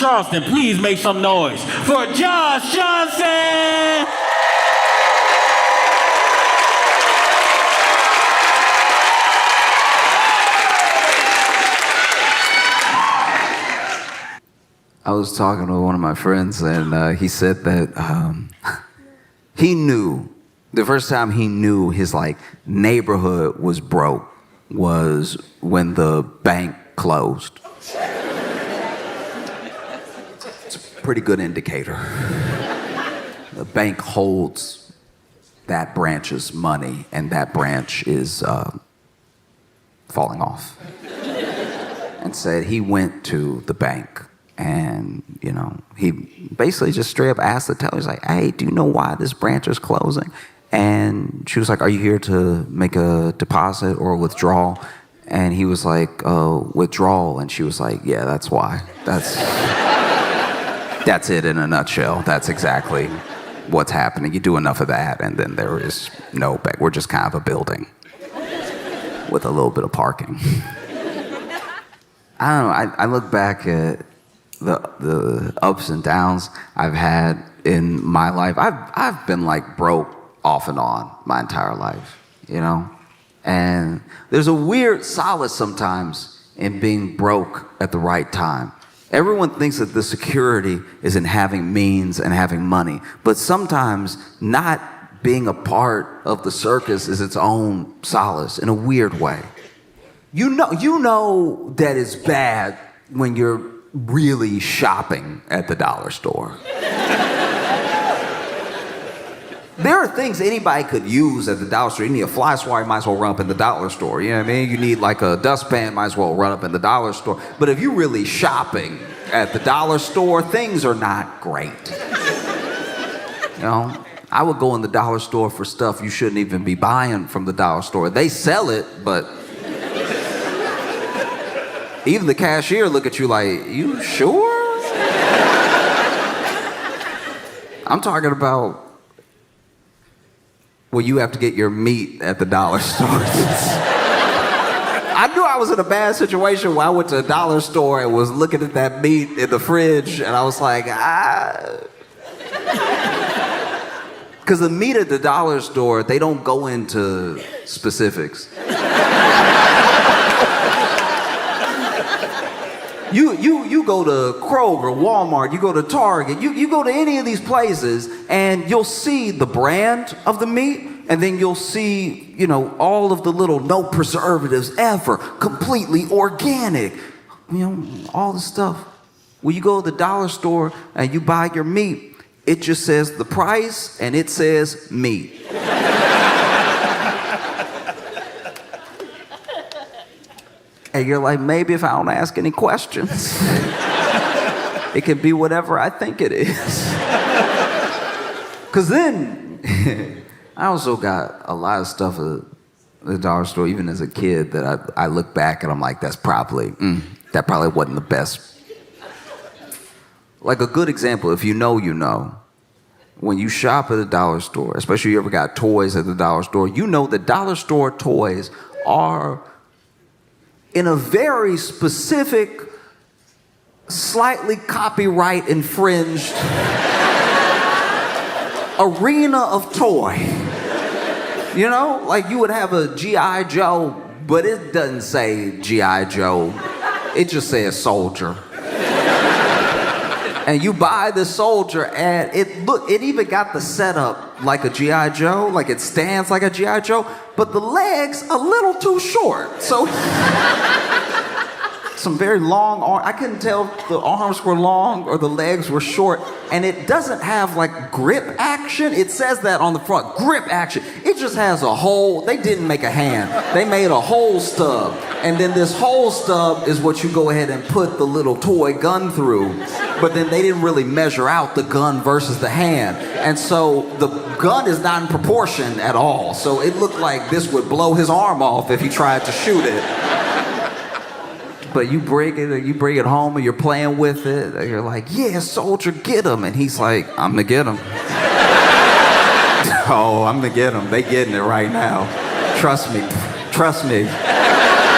Charleston, please make some noise for Josh Johnson! I was talking to one of my friends, and he said that he knew, the first time he knew his neighborhood was broke was when the bank closed. It's a pretty good indicator. The bank holds that branch's money, and that branch is falling off. And said he went to the bank. And, he basically just straight up asked the teller, he's like, hey, do you know why this branch is closing? And she was like, are you here to make a deposit or a withdrawal? And he was like, withdrawal. And she was like, yeah, that's why. That's it in a nutshell. That's exactly what's happening. You do enough of that, and then there is no bank. We're just kind of a building with a little bit of parking. I don't know. I look back at the ups and downs I've had in my life. I've been broke off and on my entire life, And there's a weird solace sometimes in being broke at the right time. Everyone thinks that the security is in having means and having money, but sometimes not being a part of the circus is its own solace in a weird way. You know that it's bad when you're really shopping at the dollar store. There are things anybody could use at the dollar store. You need a fly swatter, you might as well run up in the dollar store. You know what I mean? You need a dustpan, might as well run up in the dollar store. But if you're really shopping at the dollar store, things are not great. I would go in the dollar store for stuff you shouldn't even be buying from the dollar store. They sell it, but even the cashier look at you like, you sure? I'm talking about you have to get your meat at the dollar store. I knew I was in a bad situation when I went to a dollar store and was looking at that meat in the fridge, and I was like, Because the meat at the dollar store, they don't go into specifics. You go to Kroger, Walmart, you go to Target, you go to any of these places, and you'll see the brand of the meat, and then you'll see, all of the little no preservatives ever, completely organic, all the stuff. When you go to the dollar store and you buy your meat, it just says the price and it says meat. And you're like, maybe if I don't ask any questions, it can be whatever I think it is. Because then, I also got a lot of stuff at the dollar store, even as a kid, that I look back and I'm like, that probably wasn't the best. Like a good example, if you know, when you shop at a dollar store, especially if you ever got toys at the dollar store, that dollar store toys are in a very specific, slightly copyright infringed arena of toy. You would have a G.I. Joe, but it doesn't say G.I. Joe. It just says soldier. And you buy the soldier, and it even got the setup like a G.I. Joe, like it stands like a G.I. Joe, but the legs a little too short. So some very long arms. I couldn't tell if the arms were long or the legs were short. And it doesn't have grip action. It says that on the front, grip action. It just has a hole. They didn't make a hand. They made a hole stub. And then this hole stub is what you go ahead and put the little toy gun through. But then they didn't really measure out the gun versus the hand. And so the gun is not in proportion at all. So it looked like this would blow his arm off if he tried to shoot it. But you bring it home and you're playing with it. And you're like, yeah, soldier, get him. And he's like, I'm gonna get him. Oh, I'm gonna get him. They getting it right now. Trust me.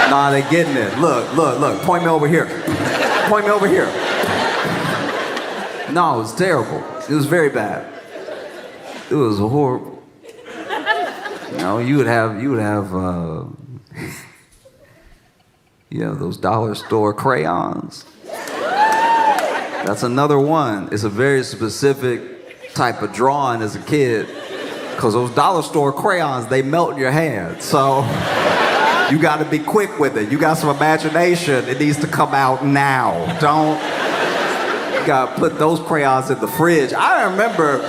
Nah, they getting it. Look. Point me over here. No, it was terrible. It was very bad. It was horrible. You know, you would have those dollar store crayons. That's another one. It's a very specific type of drawing as a kid, because those dollar store crayons, they melt in your hand. So you got to be quick with it. You got some imagination. It needs to come out now. You got to put those crayons in the fridge. I remember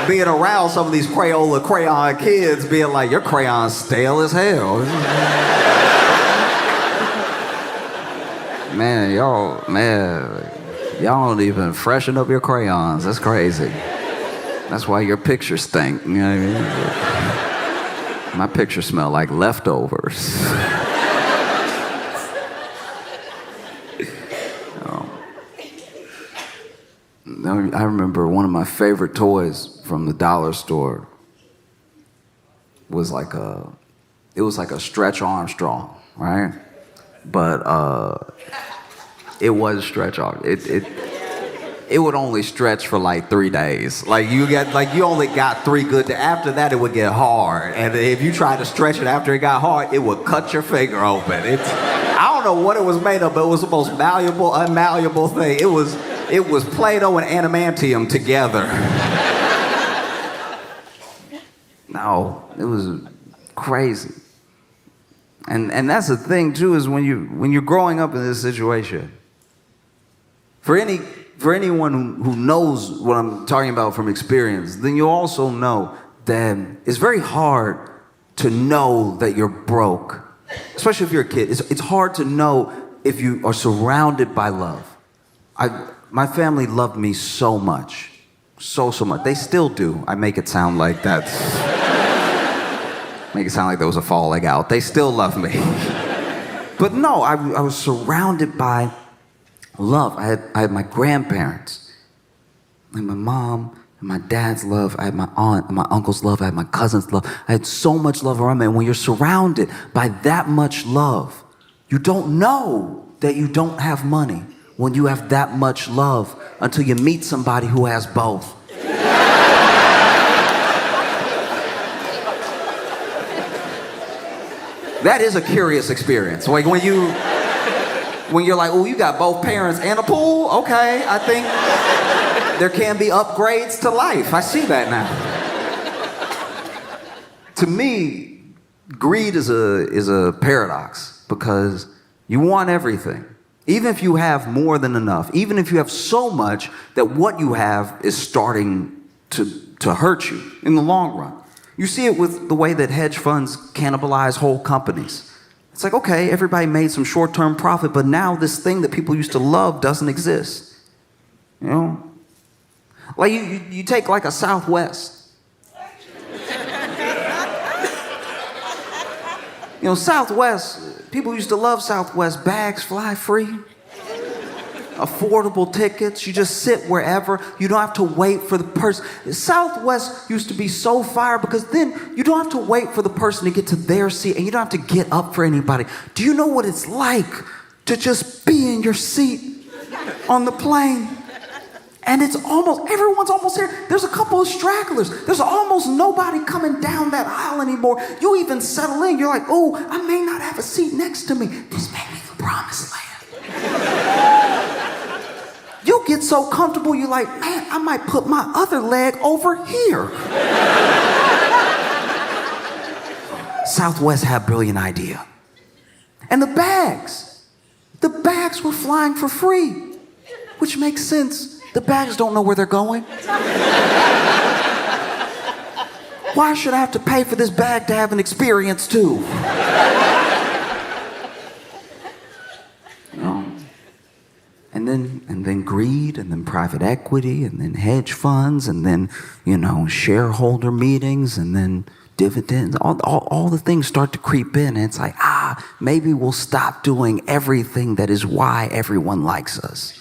being around some of these crayon kids being like, your crayon's stale as hell. Man, y'all don't even freshen up your crayons. That's crazy. That's why your pictures stink. You know what I mean? My pictures smell like leftovers. I remember one of my favorite toys from the dollar store was like a Stretch Armstrong, right? But it was Stretch Arm. It would only stretch for like 3 days. You only got 3 good days. After that, it would get hard. And if you tried to stretch it after it got hard, it would cut your finger open. I don't know what it was made of, but it was the most malleable, unmalleable thing. It was Play-Doh and adamantium together. No, it was crazy. And that's the thing too, is when you're growing up in this situation, for anyone who knows what I'm talking about from experience, then you also know that it's very hard to know that you're broke, especially if you're a kid. It's hard to know if you are surrounded by love. My family loved me so much, so much. They still do. I make it sound like that. Make it sound like there was a falling out. They still love me. But no, I was surrounded by love. I had my grandparents, and my mom, and my dad's love. I had my aunt, and my uncle's love. I had my cousin's love. I had so much love around me. And when you're surrounded by that much love, you don't know that you don't have money when you have that much love until you meet somebody who has both. That is a curious experience. Like when you're like, oh, you got both parents and a pool? Okay, I think there can be upgrades to life. I see that now. To me, greed is a paradox, because you want everything. Even if you have more than enough, even if you have so much that what you have is starting to hurt you in the long run. You see it with the way that hedge funds cannibalize whole companies. It's like, okay, everybody made some short-term profit, but now this thing that people used to love doesn't exist. You know? Like you take like a Southwest. You know, Southwest, people used to love Southwest. Bags fly free. Affordable tickets. You just sit wherever. You don't have to wait for the person. Southwest used to be so fire, because then you don't have to wait for the person to get to their seat, and you don't have to get up for anybody. Do you know what it's like to just be in your seat on the plane? And everyone's almost here. There's a couple of stragglers. There's almost nobody coming down that aisle anymore. You even settle in. You're like, oh, I may not have a seat next to me. This may be the promised land. You get so comfortable, you're like, man, I might put my other leg over here. Southwest had a brilliant idea. And the bags were flying for free, which makes sense. The bags don't know where they're going. Why should I have to pay for this bag to have an experience too? You know? And then greed, and then private equity, and then hedge funds, and then, you know, shareholder meetings, and then dividends. All the things start to creep in, and it's like, maybe we'll stop doing everything that is why everyone likes us.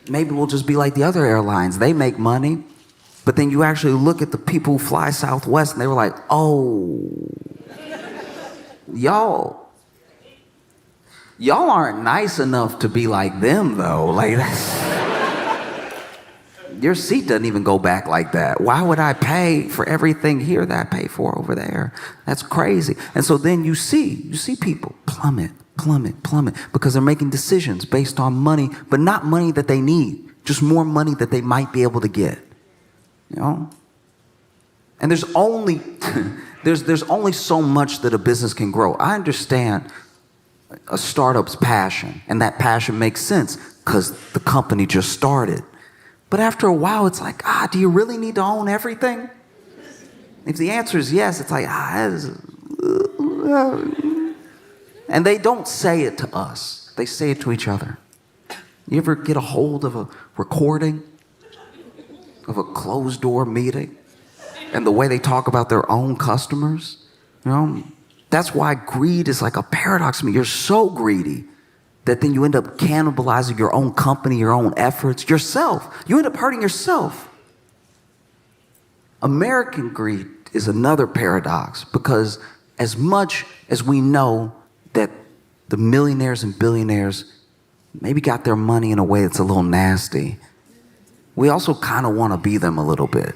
Maybe we'll just be like the other airlines. They make money, but then you actually look at the people who fly Southwest, and they were like, oh, y'all Y'all aren't nice enough to be like them, though. Like, your seat doesn't even go back like that. Why would I pay for everything here that I pay for over there? That's crazy. And so then you see people plummet, because they're making decisions based on money, but not money that they need, just more money that they might be able to get. You know? And there's only there's only so much that a business can grow. I understand a startup's passion, and that passion makes sense because the company just started. But after a while, it's like, do you really need to own everything? If the answer is yes, it's like, and they don't say it to us. They say it to each other. You ever get a hold of a recording of a closed door meeting and the way they talk about their own customers? You know, that's why greed is like a paradox to me. You're so greedy that then you end up cannibalizing your own company, your own efforts, yourself. You end up hurting yourself. American greed is another paradox, because as much as we know that the millionaires and billionaires maybe got their money in a way that's a little nasty, we also kind of want to be them a little bit.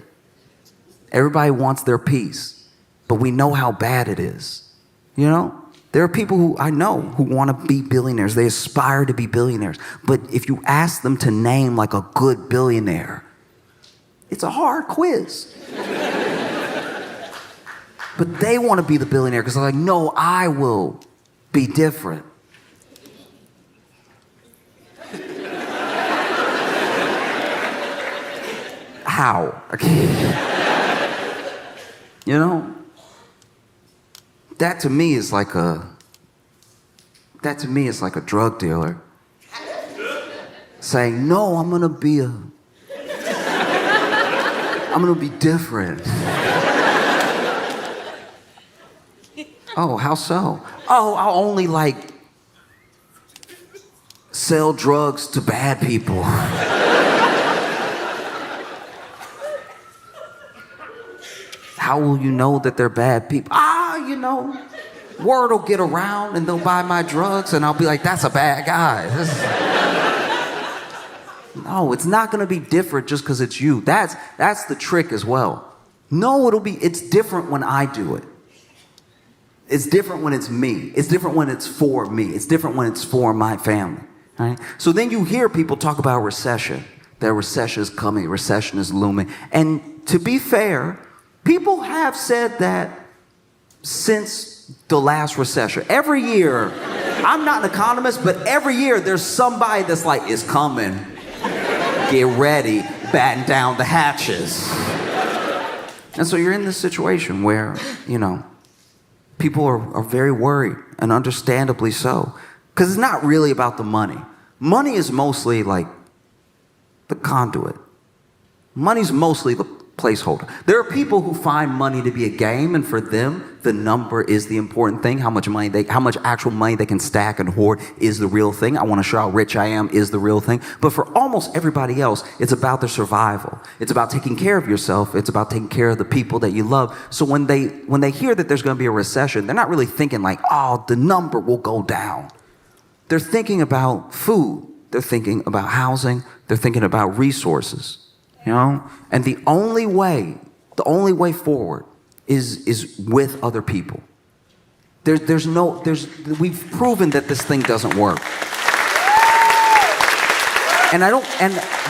Everybody wants their piece, but we know how bad it is. You know, there are people who I know who want to be billionaires. They aspire to be billionaires. But if you ask them to name like a good billionaire, it's a hard quiz. But they want to be the billionaire because they're like, no, I will be different. How? You know? That to me is like a drug dealer saying, no, I'm gonna be different. Oh, how so? Oh, I'll only sell drugs to bad people. How will you know that they're bad people? You know, word will get around and they'll buy my drugs and I'll be like, that's a bad guy. No, it's not gonna be different just because it's you. That's the trick as well. No, it's different when I do it. It's different when it's me. It's different when it's for me. It's different when it's for my family. Right? So then you hear people talk about recession. That recession is coming, recession is looming. And to be fair, people have said that since the last recession. Every year, I'm not an economist, but every year there's somebody that's like, it's coming. Get ready, batten down the hatches. And so you're in this situation where, you know, people are very worried, and understandably so. Because it's not really about the money. Money is mostly like the conduit. Money's mostly the placeholder. There are people who find money to be a game, and for them, the number is the important thing. How much actual money they can stack and hoard is the real thing. I want to show how rich I am is the real thing. But for almost everybody else, it's about their survival. It's about taking care of yourself. It's about taking care of the people that you love. So when they hear that there's going to be a recession, they're not really thinking like, oh, the number will go down. They're thinking about food. They're thinking about housing. They're thinking about resources. You know, and the only way forward is with other people. We've proven that this thing doesn't work. And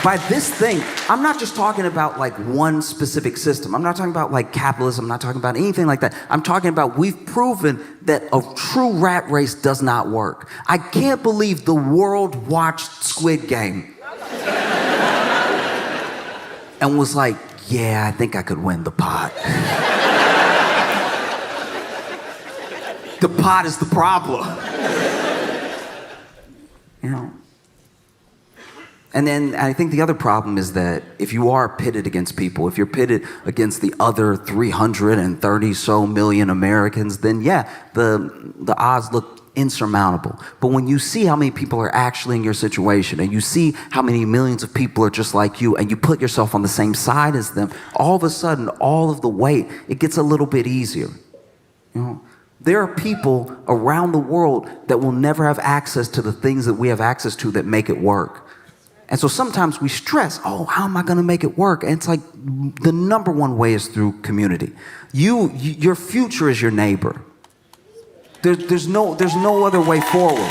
by this thing, I'm not just talking about like one specific system. I'm not talking about like capitalism. I'm not talking about anything like that. I'm talking about we've proven that a true rat race does not work. I can't believe the world watched Squid Game and was like, yeah, I think I could win the pot. The pot is the problem. You know? And then I think the other problem is that if you are pitted against people, if you're pitted against the other 330 so million Americans, then yeah, the odds look insurmountable. But when you see how many people are actually in your situation, and you see how many millions of people are just like you, and you put yourself on the same side as them, all of a sudden, all of the weight, it gets a little bit easier. You know, There are people around the world that will never have access to the things that we have access to that make it work. And so sometimes we stress, oh, how am I going to make it work? And it's like the number one way is through community. Your future is your neighbor. There's no other way forward.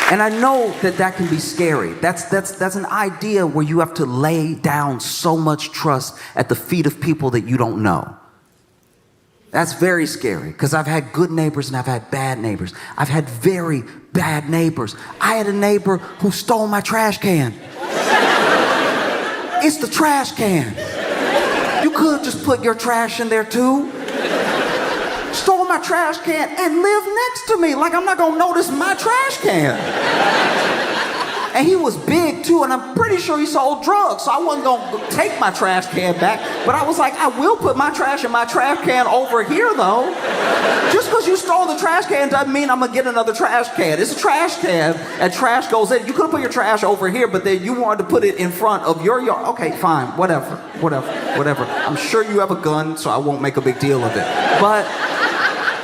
And I know that can be scary. That's an idea where you have to lay down so much trust at the feet of people that you don't know. That's very scary, because I've had good neighbors and I've had bad neighbors. I've had very bad neighbors. I had a neighbor who stole my trash can. It's the trash can. You could just put your trash in there too. Stole my trash can and lived next to me. Like, I'm not gonna notice my trash can. And he was big too, and I'm pretty sure he sold drugs, so I wasn't gonna take my trash can back. But I was like, I will put my trash in my trash can over here though. Just because you stole the trash can doesn't mean I'm gonna get another trash can. It's a trash can, and trash goes in. You could have put your trash over here, but then you wanted to put it in front of your yard. Okay, fine, whatever. I'm sure you have a gun, so I won't make a big deal of it. But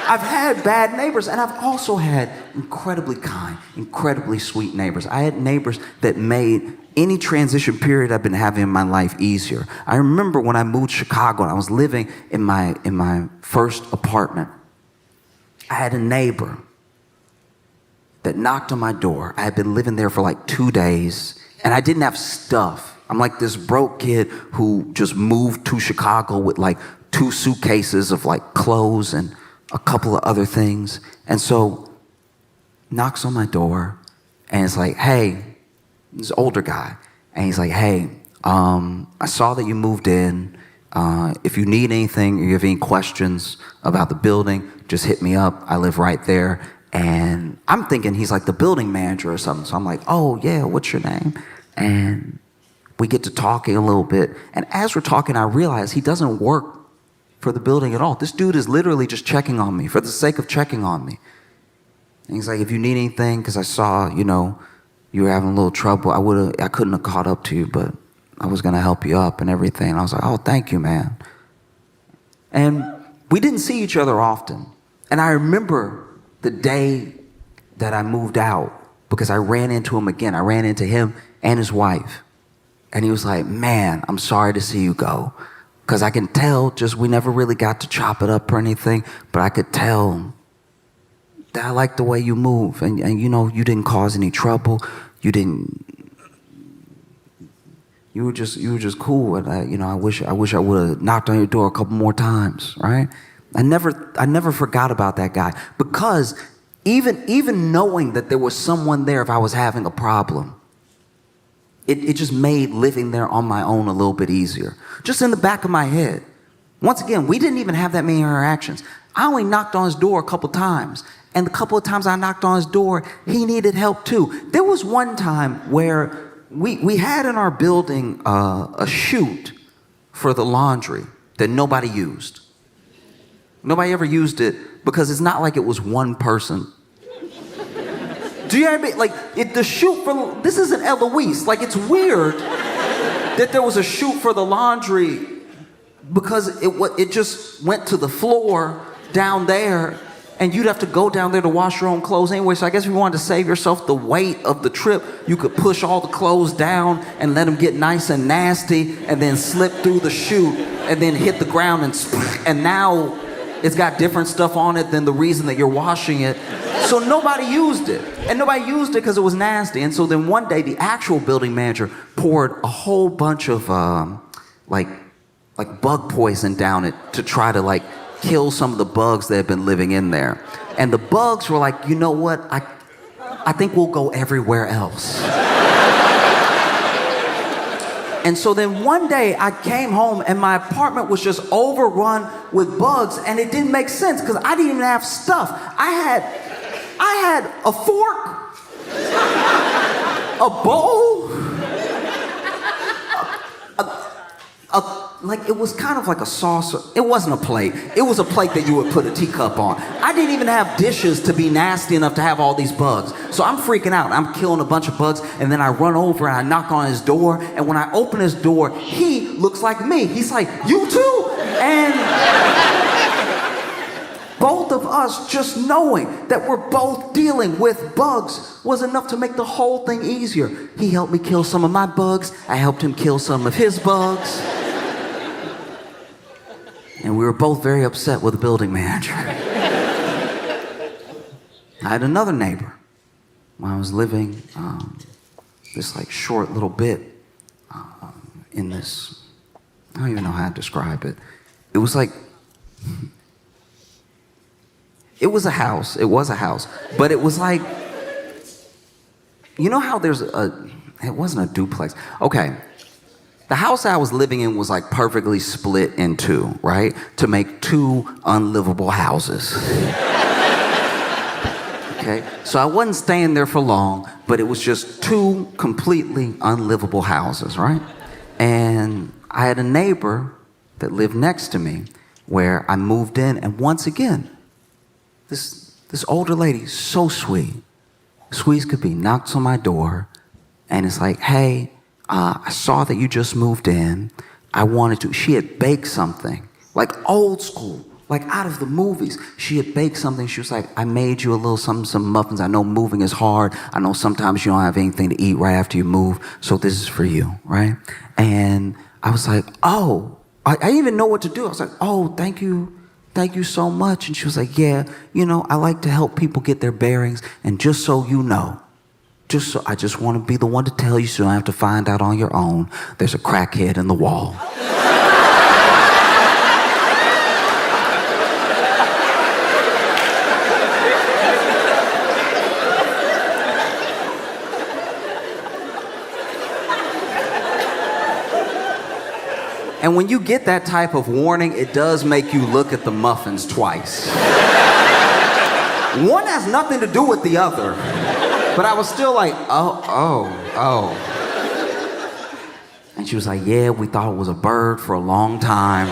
I've had bad neighbors, and I've also had incredibly kind, incredibly sweet neighbors. I had neighbors that made any transition period I've been having in my life easier. I remember when I moved to Chicago and I was living in my first apartment. I had a neighbor that knocked on my door. I had been living there for like 2 days, and I didn't have stuff. I'm like this broke kid who just moved to Chicago with like 2 suitcases of like clothes and a couple of other things. And so knocks on my door and it's like, hey, this older guy. And he's like, hey, I saw that you moved in. If you need anything or you have any questions about the building, just hit me up. I live right there. And I'm thinking he's like the building manager or something. So I'm like, oh yeah, what's your name? And we get to talking a little bit. And as we're talking, I realize he doesn't work for the building at all. This dude is literally just checking on me for the sake of checking on me. And he's like, if you need anything, because I saw, you were having a little trouble, I couldn't have caught up to you, but I was going to help you up and everything. And I was like, oh, thank you, man. And we didn't see each other often. And I remember the day that I moved out, because I ran into him again. I ran into him and his wife. And he was like, man, I'm sorry to see you go. Because I can tell, just we never really got to chop it up or anything, but I could tell that I like the way you move. And you didn't cause any trouble. You were just cool. And I wish I would have knocked on your door a couple more times, right? I never forgot about that guy, because even knowing that there was someone there if I was having a problem, it just made living there on my own a little bit easier. Just in the back of my head. Once again, we didn't even have that many interactions. I only knocked on his door a couple times. And the couple of times I knocked on his door, he needed help too. There was one time where we had in our building a chute for the laundry that nobody used. Nobody ever used it because it's not like it was one person. Do you know what I mean? Like, the chute for, this isn't Eloise. Like, it's weird that there was a chute for the laundry because it just went to the floor down there, and you'd have to go down there to wash your own clothes anyway. So I guess if you wanted to save yourself the weight of the trip, you could push all the clothes down and let them get nice and nasty, and then slip through the chute and then hit the ground, and now it's got different stuff on it than the reason that you're washing it. So nobody used it. And nobody used it because it was nasty. And so then one day, the actual building manager poured a whole bunch of like bug poison down it to try to kill some of the bugs that had been living in there. And the bugs were like, you know what? I think we'll go everywhere else. And so then one day I came home and my apartment was just overrun with bugs, and it didn't make sense because I didn't even have stuff. I had a fork, a bowl, it was kind of like a saucer. It wasn't a plate. It was a plate that you would put a teacup on. I didn't even have dishes to be nasty enough to have all these bugs. So I'm freaking out. I'm killing a bunch of bugs, and then I run over and I knock on his door, and when I open his door, he looks like me. He's like, you too? And both of us just knowing that we're both dealing with bugs was enough to make the whole thing easier. He helped me kill some of my bugs. I helped him kill some of his bugs. And we were both very upset with the building manager. I had another neighbor when I was living this like short little bit in this, I don't even know how to describe it. It was like, it was a house, but it was like, you know how there's it wasn't a duplex. Okay, the house I was living in was like perfectly split in two, right? To make two unlivable houses. Okay, so I wasn't staying there for long, but it was just two completely unlivable houses, right? And I had a neighbor that lived next to me where I moved in, and once again, this older lady, so sweet as could be, knocks on my door, and it's like, hey, I saw that you just moved in. She had baked something, like old school, like out of the movies. She had baked something. She was like, I made you a little something, some muffins. I know moving is hard. I know sometimes you don't have anything to eat right after you move, so this is for you, right? And I was like, oh, I didn't even know what to do. I was like, oh, thank you so much. And she was like, yeah, I like to help people get their bearings. And just so you know, I just want to be the one to tell you so you don't have to find out on your own. There's a crackhead in the wall. And when you get that type of warning, it does make you look at the muffins twice. One has nothing to do with the other. But I was still like, oh. And she was like, yeah, we thought it was a bird for a long time.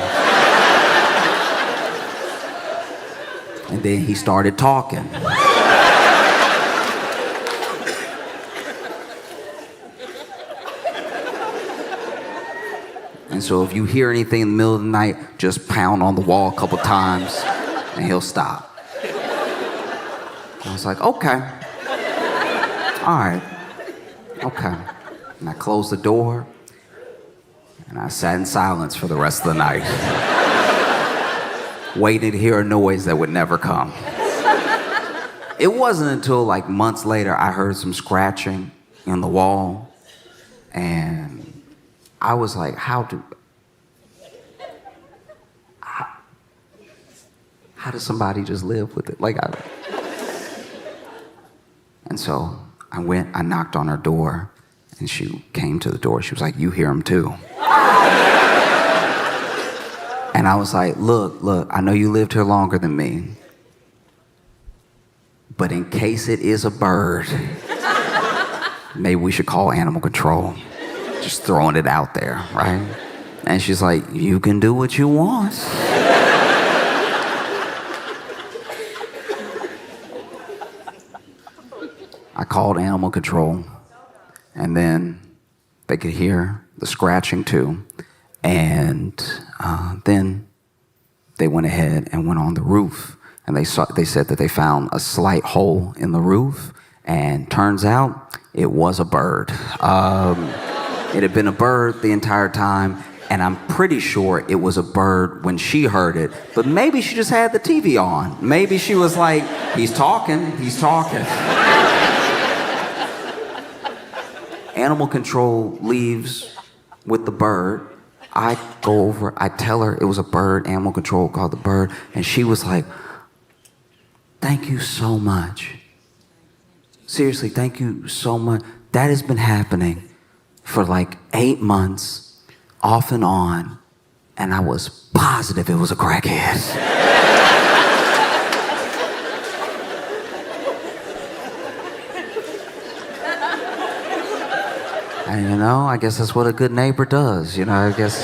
And then he started talking. And so if you hear anything in the middle of the night, just pound on the wall a couple times and he'll stop. I was like, okay. All right. Okay. And I closed the door and I sat in silence for the rest of the night, waiting to hear a noise that would never come. It wasn't until like months later I heard some scratching in the wall, and I was like, how does somebody just live with it? And so I knocked on her door, and she came to the door. She was like, you hear him too. And I was like, look, I know you lived here longer than me, but in case it is a bird, maybe we should call animal control. Just throwing it out there, right? And she's like, you can do what you want. I called animal control, and then they could hear the scratching too. And then they went ahead and went on the roof, and they said that they found a slight hole in the roof, and turns out it was a bird. It had been a bird the entire time, and I'm pretty sure it was a bird when she heard it, but maybe she just had the TV on. Maybe she was like, he's talking. Animal control leaves with the bird. I go over, I tell her it was a bird, animal control called the bird, and she was like, thank you so much. Seriously, thank you so much. That has been happening for like 8 months, off and on, and I was positive it was a crackhead. And I guess that's what a good neighbor does. I guess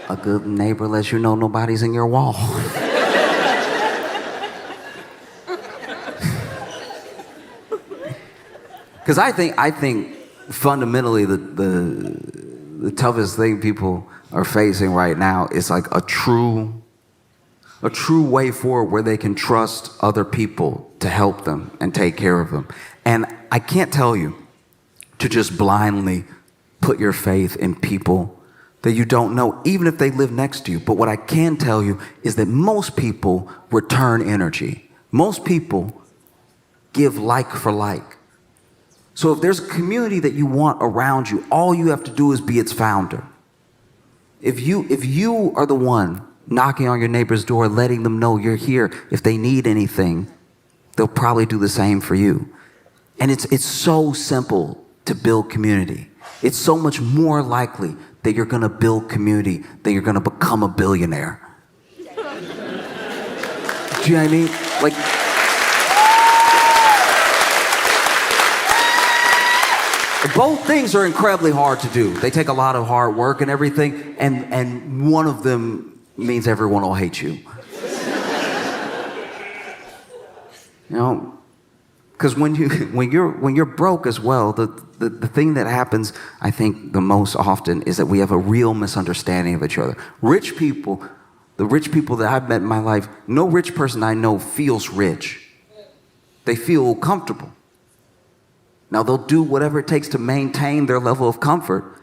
a good neighbor lets you know nobody's in your wall. Because I think fundamentally the toughest thing people are facing right now is like a true a true way forward where they can trust other people to help them and take care of them. And I can't tell you to just blindly put your faith in people that you don't know, even if they live next to you. But what I can tell you is that most people return energy. Most people give like for like. So if there's a community that you want around you, all you have to do is be its founder. If you are the one knocking on your neighbor's door, letting them know you're here, if they need anything, they'll probably do the same for you. And it's so simple to build community. It's so much more likely that you're gonna build community than you're gonna become a billionaire. Do you know what I mean? Like, both things are incredibly hard to do. They take a lot of hard work and everything, and one of them means everyone will hate you. You know, because when you're broke as well, the thing that happens, I think, the most often is that we have a real misunderstanding of each other. Rich people, the rich people that I've met in my life, no rich person I know feels rich. They feel comfortable. Now, they'll do whatever it takes to maintain their level of comfort,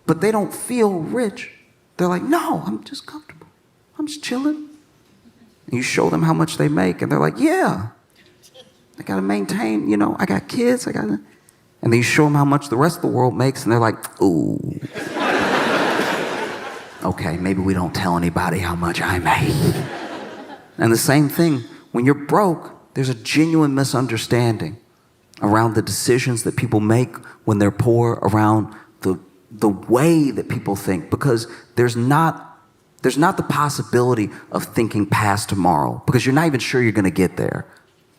but they don't feel rich. They're like, no, I'm just comfortable. I'm just chilling. And you show them how much they make, and they're like, yeah, I got to maintain, I got kids, And then you show them how much the rest of the world makes, and they're like, ooh. Okay, maybe we don't tell anybody how much I make. And the same thing, when you're broke, there's a genuine misunderstanding around the decisions that people make when they're poor, around the way that people think, because there's not the possibility of thinking past tomorrow, because you're not even sure you're going to get there.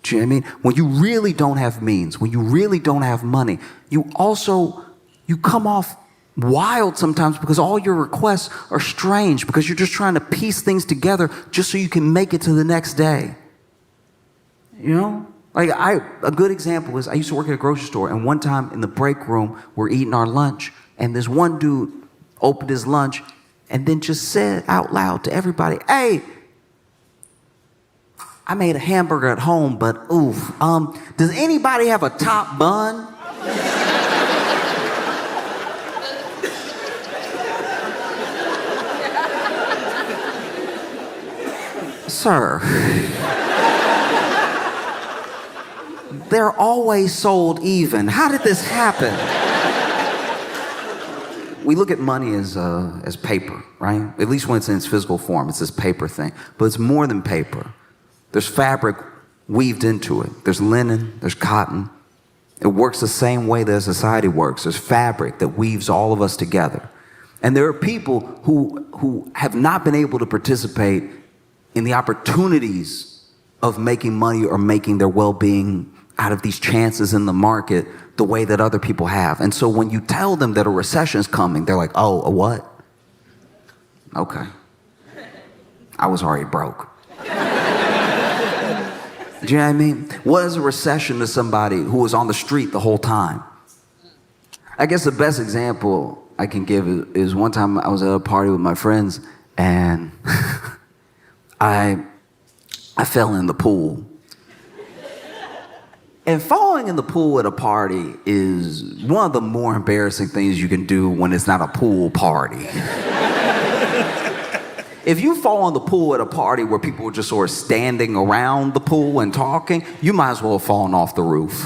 Do you know what I mean? When you really don't have means, when you really don't have money, you come off wild sometimes because all your requests are strange, because you're just trying to piece things together just so you can make it to the next day. You know? Like a good example is I used to work at a grocery store, and one time in the break room, we're eating our lunch, and this one dude opened his lunch and then just said out loud to everybody, hey, I made a hamburger at home, but oof, does anybody have a top bun? Sir. They're always sold even. How did this happen? We look at money as paper, right? At least when it's in its physical form, it's this paper thing. But it's more than paper. There's fabric weaved into it. There's linen, there's cotton. It works the same way that society works. There's fabric that weaves all of us together. And there are people who have not been able to participate in the opportunities of making money or making their well-being out of these chances in the market the way that other people have. And so when you tell them that a recession is coming, they're like, oh, a what? Okay. I was already broke. Do you know what I mean? What is a recession to somebody who was on the street the whole time? I guess the best example I can give is one time I was at a party with my friends, and I fell in the pool. And falling in the pool at a party is one of the more embarrassing things you can do when it's not a pool party. If you fall in the pool at a party where people are just sort of standing around the pool and talking, you might as well have fallen off the roof.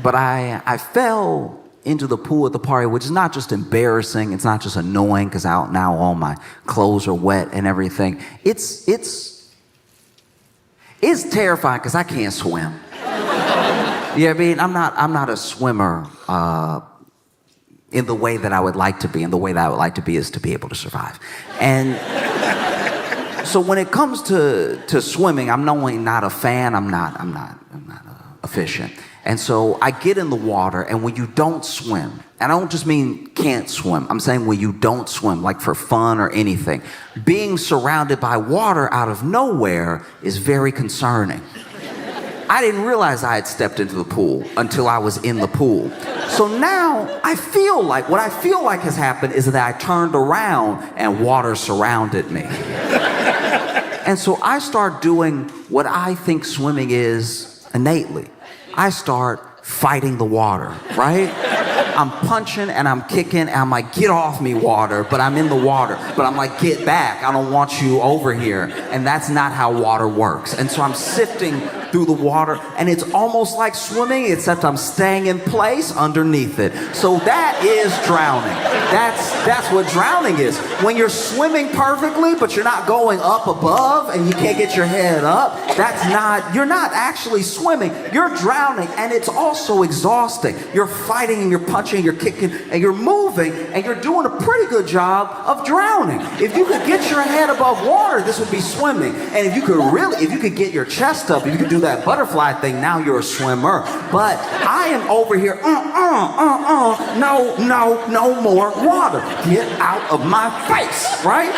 But I fell into the pool at the party, which is not just embarrassing, it's not just annoying because now all my clothes are wet and everything. It's terrifying because I can't swim. You know what I mean? I'm not a swimmer in the way that I would like to be, and the way that I would like to be is to be able to survive. And so when it comes to swimming, I'm not only not a fan, I'm not efficient. And so I get in the water, and when you don't swim, and I don't just mean can't swim, I'm saying when you don't swim, like for fun or anything, being surrounded by water out of nowhere is very concerning. I didn't realize I had stepped into the pool until I was in the pool. So now what I feel like has happened is that I turned around and water surrounded me. And so I start doing what I think swimming is innately. I start fighting the water, right? I'm punching and I'm kicking and I'm like, get off me, water, but I'm in the water. But I'm like, get back, I don't want you over here. And that's not how water works. And so I'm sifting through the water and it's almost like swimming, except I'm staying in place underneath it. So that is drowning. That's what drowning is. When you're swimming perfectly, but you're not going up above and you can't get your head up, you're not actually swimming, you're drowning. And it's also exhausting. You're fighting and you're punching, you're kicking, and you're moving, and you're doing a pretty good job of drowning. If you could get your head above water, this would be swimming. And if you could get your chest up, if you could do that butterfly thing, now you're a swimmer. But I am over here, no more water. Get out of my face, right?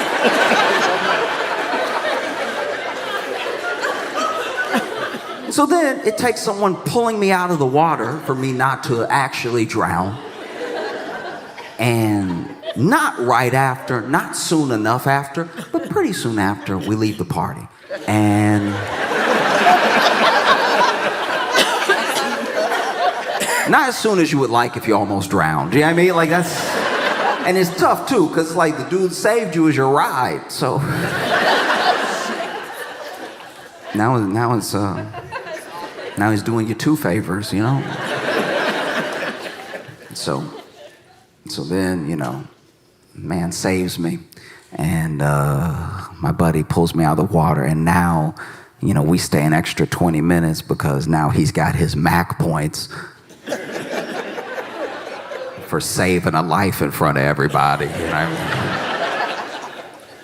So then it takes someone pulling me out of the water for me not to actually drown. And not right after, not soon enough after, but pretty soon after, we leave the party. And not as soon as you would like if you almost drowned. You know what I mean? Like and it's tough too, because like the dude saved you as your ride. So now he's doing you two favors, you know? So then, you know, man saves me. And my buddy pulls me out of the water. And now, you know, we stay an extra 20 minutes because now he's got his Mac points for saving a life in front of everybody, you know?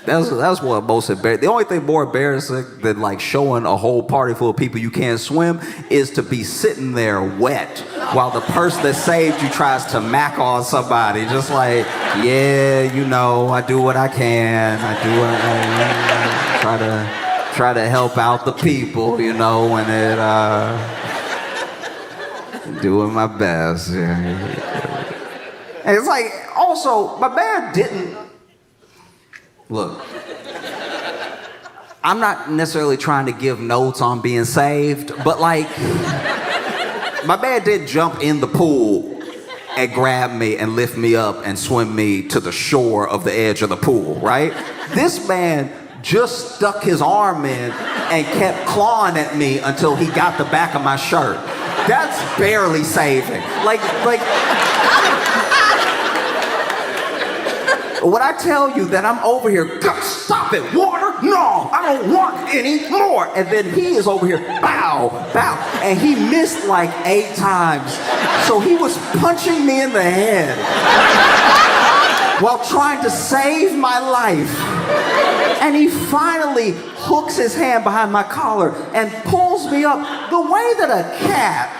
That's what most embarrassing. The only thing more embarrassing than like showing a whole party full of people you can't swim is to be sitting there wet while the person that saved you tries to mac on somebody. Just like, yeah, you know, I do what I can. I do what I can. Try to help out the people, you know, and doing my best. And it's like, also, my man didn't. Look, I'm not necessarily trying to give notes on being saved, but like, my man did jump in the pool and grab me and lift me up and swim me to the shore of the edge of the pool, right? This man just stuck his arm in and kept clawing at me until he got the back of my shirt. That's barely saving. Like. When I tell you that I'm over here, stop it, water, no, I don't want any more. And then he is over here, bow, and he missed like 8 times. So he was punching me in the head while trying to save my life. And he finally hooks his hand behind my collar and pulls me up the way that a cat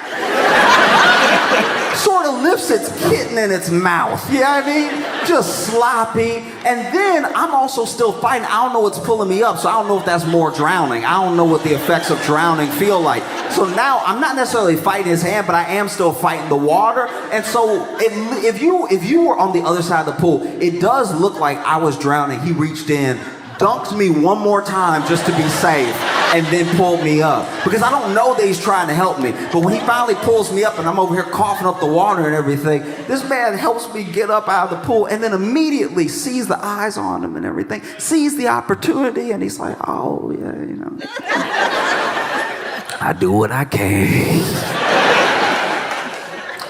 sort of lifts its kitten in its mouth. You know what I mean? Just sloppy. And then I'm also still fighting. I don't know what's pulling me up, so I don't know if that's more drowning. I don't know what the effects of drowning feel like. So now I'm not necessarily fighting his hand, but I am still fighting the water. And so if you were on the other side of the pool, it does look like I was drowning. He reached in, dunked me one more time just to be safe, and then pulled me up. Because I don't know that he's trying to help me. But when he finally pulls me up and I'm over here coughing up the water and everything, this man helps me get up out of the pool and then immediately sees the eyes on him and everything, sees the opportunity, and he's like, oh, yeah, you know. I do what I can.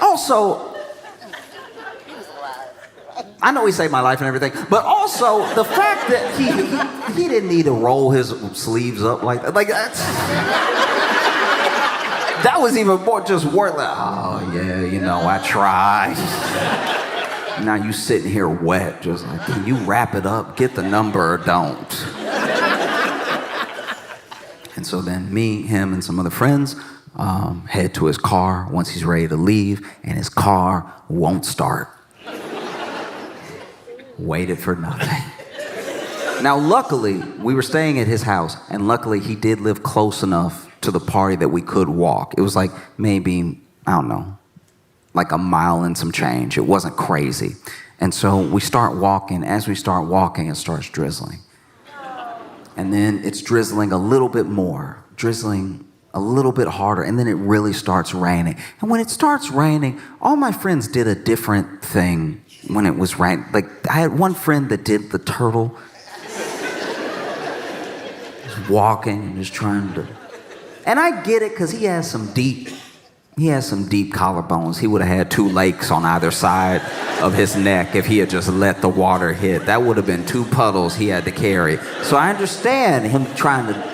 Also, I know he saved my life and everything, but also the fact that he didn't need to roll his sleeves up like that. Like that was even more just worth like, oh yeah, you know, I tried. Now you sitting here wet, just like, can you wrap it up, get the number or don't? And so then me, him, and some other friends head to his car once he's ready to leave, and his car won't start. Waited for nothing. Now, luckily, we were staying at his house, and luckily he did live close enough to the party that we could walk. It was like maybe, I don't know, like a mile and some change. It wasn't crazy. And so we start walking. As we start walking, it starts drizzling. And then it's drizzling a little bit more, drizzling a little bit harder, and then it really starts raining. And when it starts raining, all my friends did a different thing when it was raining. Like, I had one friend that did the turtle. Just walking and just trying to... And I get it, because he has some deep collarbones. He would have had 2 lakes on either side of his neck if he had just let the water hit. That would have been 2 puddles he had to carry. So I understand him trying to...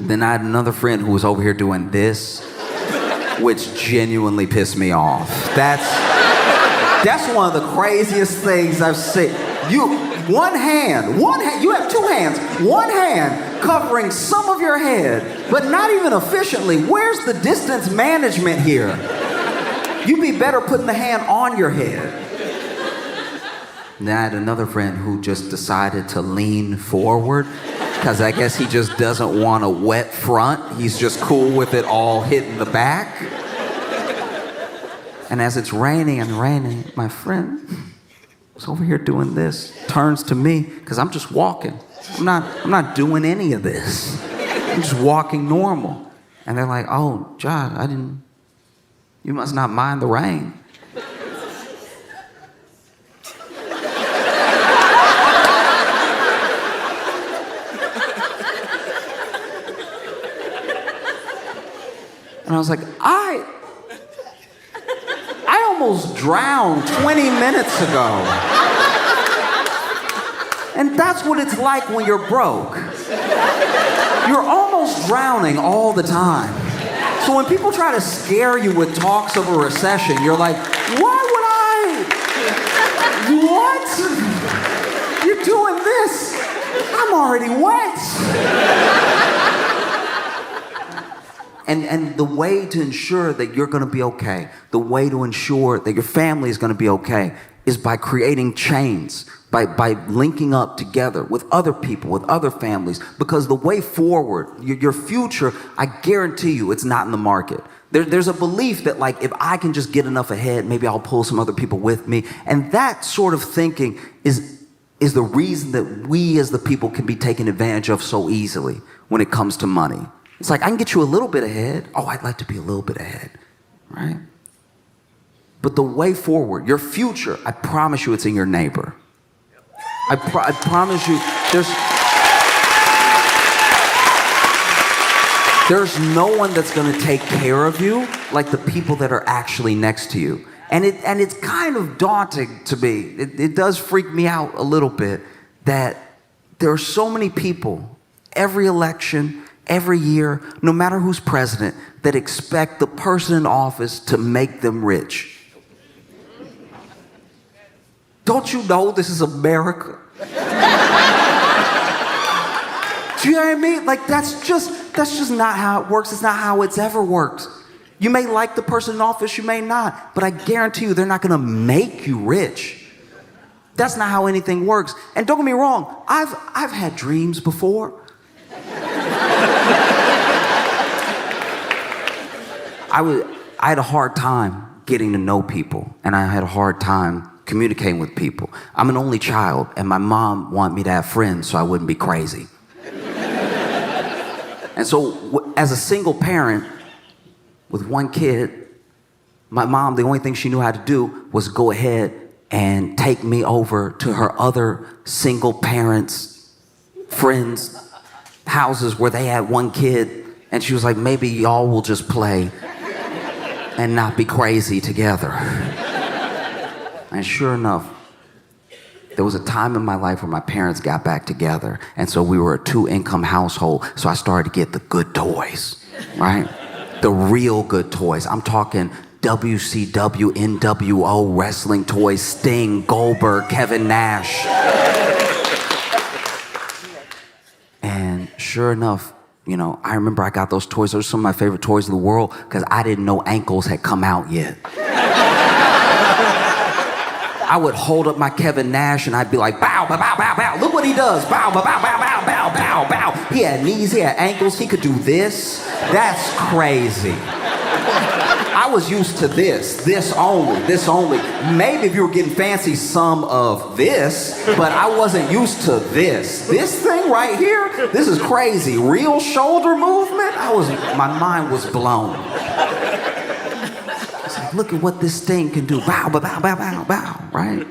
Then I had another friend who was over here doing this, which genuinely pissed me off. That's one of the craziest things I've seen. You have 2 hands, one hand covering some of your head, but not even efficiently. Where's the distance management here? You'd be better putting the hand on your head. Then I had another friend who just decided to lean forward, because I guess he just doesn't want a wet front. He's just cool with it all hitting the back. And as it's raining and raining, my friend was over here doing this, turns to me, because I'm just walking. I'm not doing any of this. I'm just walking normal. And they're like, oh, Josh, you must not mind the rain. And I was like, I almost drowned 20 minutes ago. And that's what it's like when you're broke. You're almost drowning all the time. So when people try to scare you with talks of a recession, you're like, why would I? What? You're doing this. I'm already wet. And the way to ensure that you're going to be okay, the way to ensure that your family is going to be okay, is by creating chains, by linking up together with other people, with other families. Because the way forward, your future, I guarantee you, it's not in the market. There's a belief that, like, if I can just get enough ahead, maybe I'll pull some other people with me. And that sort of thinking is the reason that we as the people can be taken advantage of so easily when it comes to money. It's like, I can get you a little bit ahead. Oh, I'd like to be a little bit ahead, right? But the way forward, your future, I promise you it's in your neighbor. I promise you, there's no one that's gonna take care of you like the people that are actually next to you. And it's kind of daunting to me. It does freak me out a little bit that there are so many people, every election, every year, no matter who's president, that expect the person in office to make them rich. Don't you know this is America? Do you know what I mean? Like, that's just not how it works. It's not how it's ever worked. You may like the person in office, you may not, but I guarantee you they're not gonna make you rich. That's not how anything works. And don't get me wrong, I've had dreams before. I had a hard time getting to know people, and I had a hard time communicating with people. I'm an only child, and my mom wanted me to have friends so I wouldn't be crazy. And so, as a single parent with one kid, my mom, the only thing she knew how to do was go ahead and take me over to her other single parents' friends' houses where they had one kid, and she was like, maybe y'all will just play and not be crazy together. And sure enough, there was a time in my life where my parents got back together, and so we were a 2-income household, so I started to get the good toys, right? The real good toys. I'm talking WCW, NWO, wrestling toys, Sting, Goldberg, Kevin Nash. And sure enough, you know, I remember I got those toys. Those are some of my favorite toys in the world because I didn't know ankles had come out yet. I would hold up my Kevin Nash and I'd be like, bow, bow, bow, bow, bow. Look what he does. Bow, bow, bow, bow, bow, bow. bow, bow, bow. He had knees, he had ankles, he could do this. That's crazy. I was used to this only. Maybe if you were getting fancy, some of this, but I wasn't used to this. This thing right here, this is crazy. Real shoulder movement, my mind was blown. It's like, look at what this thing can do. Bow, bow, bow, bow, bow, bow, right?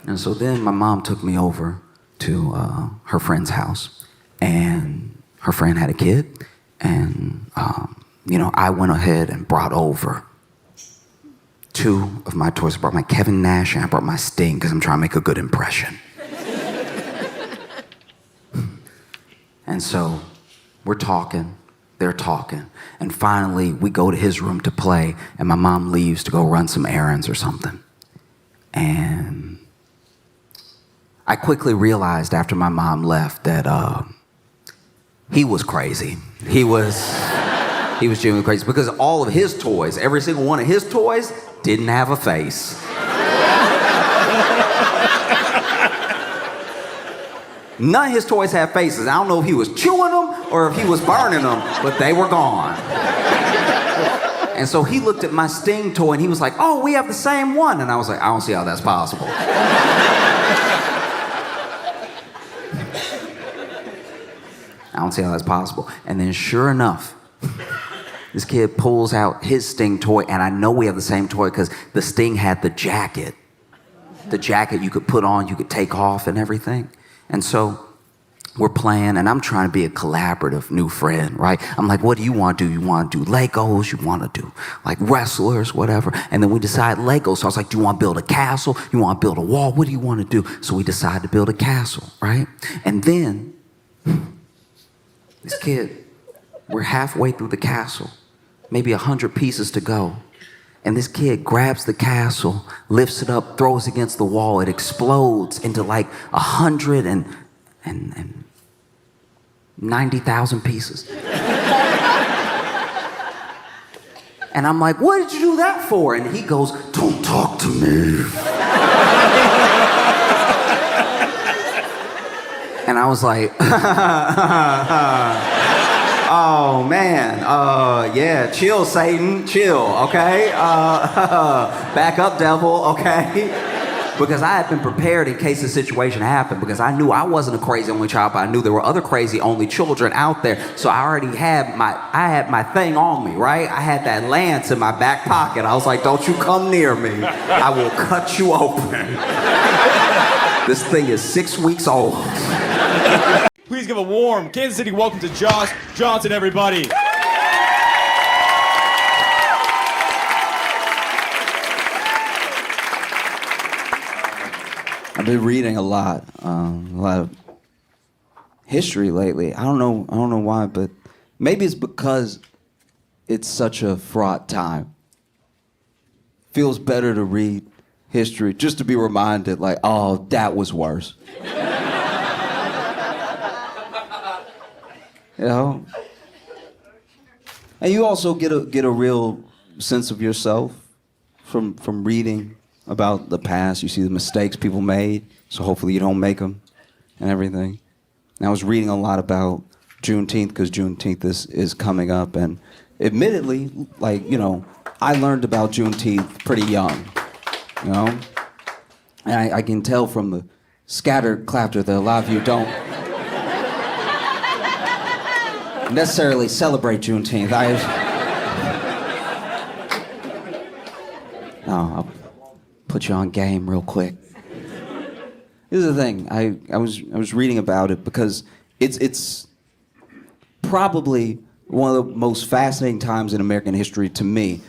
And so then my mom took me over to her friend's house, and her friend had a kid, and I went ahead and brought over 2 of my toys. I brought my Kevin Nash and I brought my Sting because I'm trying to make a good impression. And so we're talking, they're talking, and finally we go to his room to play, and my mom leaves to go run some errands or something. And I quickly realized after my mom left that he was crazy. He was genuinely crazy because all of his toys, every single one of his toys, didn't have a face. None of his toys had faces. I don't know if he was chewing them or if he was burning them, but they were gone. And so he looked at my Sting toy and he was like, oh, we have the same one. And I was like, I don't see how that's possible. I don't see how that's possible. And then sure enough, this kid pulls out his Sting toy, and I know we have the same toy because the Sting had the jacket. The jacket you could put on, you could take off and everything. And so we're playing, and I'm trying to be a collaborative new friend, right? I'm like, what do you want to do? You want to do Legos? You want to do like wrestlers, whatever? And then we decide Legos. So I was like, do you want to build a castle? You want to build a wall? What do you want to do? So we decide to build a castle, right? And then this kid, we're halfway through the castle, maybe 100 pieces to go. And this kid grabs the castle, lifts it up, throws it against the wall. It explodes into like 190,000 pieces. And I'm like, what did you do that for? And he goes, don't talk to me. And I was like, oh man, yeah, chill, Satan, chill, okay? Back up, devil, okay? Because I had been prepared in case the situation happened, because I knew I wasn't a crazy only child, but I knew there were other crazy only children out there. So I already had my thing on me, right? I had that lance in my back pocket. I was like, don't you come near me. I will cut you open. This thing is 6 weeks old. Please give a warm Kansas City welcome to Josh Johnson, everybody. I've been reading a lot of history lately. I don't know why, but maybe it's because it's such a fraught time. Feels better to read history just to be reminded, like, oh, that was worse. You know? And you also get a real sense of yourself from reading about the past. You see the mistakes people made, so hopefully you don't make them and everything. And I was reading a lot about Juneteenth because Juneteenth is coming up, and admittedly, like, you know, I learned about Juneteenth pretty young, you know? And I can tell from the scattered clapter that a lot of you don't necessarily celebrate Juneteenth. I'll put you on game real quick. This is the thing. I was reading about it because it's probably one of the most fascinating times in American history to me,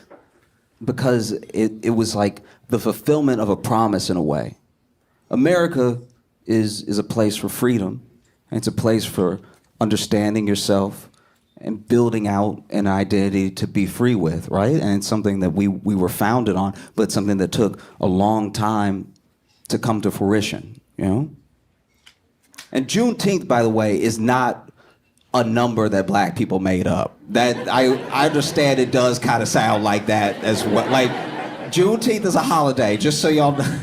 because it was like the fulfillment of a promise in a way. America is a place for freedom, and it's a place for understanding yourself and building out an identity to be free with, right? And it's something that we were founded on, but it's something that took a long time to come to fruition, you know? And Juneteenth, by the way, is not a number that black people made up. That I understand it does kind of sound like that as well. Like, Juneteenth is a holiday, just so y'all know.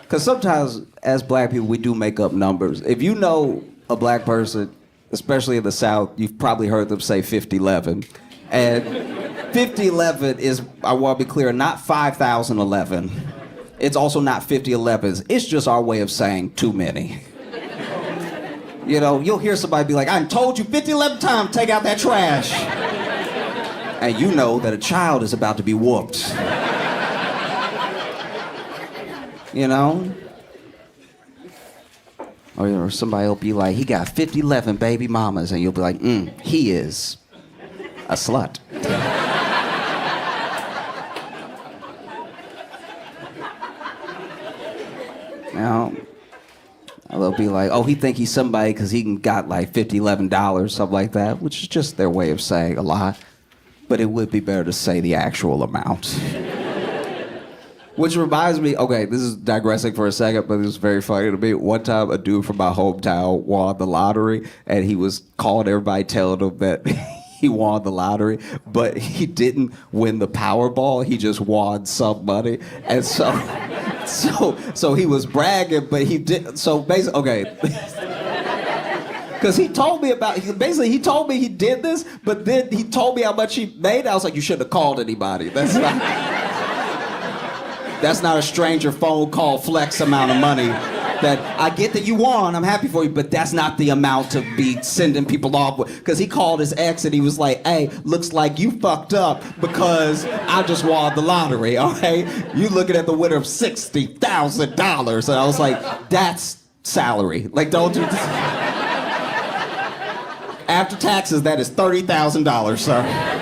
Because sometimes, as black people, we do make up numbers. If you know a black person, especially in the South, you've probably heard them say 5011. And 5011 is, I want to be clear, not 5011. It's also not 5011s. It's just our way of saying too many. You know, you'll hear somebody be like, I told you 5011 times, take out that trash. And you know that a child is about to be whooped. You know? Or somebody will be like, he got 5011 baby mamas, and you'll be like, he is a slut. Now, they'll be like, oh, he think he's somebody because he got like $50, something like that, which is just their way of saying a lot. But it would be better to say the actual amount. Which reminds me, okay, this is digressing for a second, but it was very funny to me. One time, a dude from my hometown won the lottery, and he was calling everybody, telling them that he won the lottery, but he didn't win the Powerball. He just won some money, and so he was bragging, but he did. So basically, okay. Because he told me he told me he did this, but then he told me how much he made. I was like, you shouldn't have called anybody. That's not a stranger phone call flex amount of money. That I get that you won, I'm happy for you, but that's not the amount to be sending people off with. Because he called his ex and he was like, hey, looks like you fucked up because I just won the lottery, all right? You looking at the winner of $60,000. And I was like, that's salary. Like, don't do this. After taxes, that is $30,000, sir.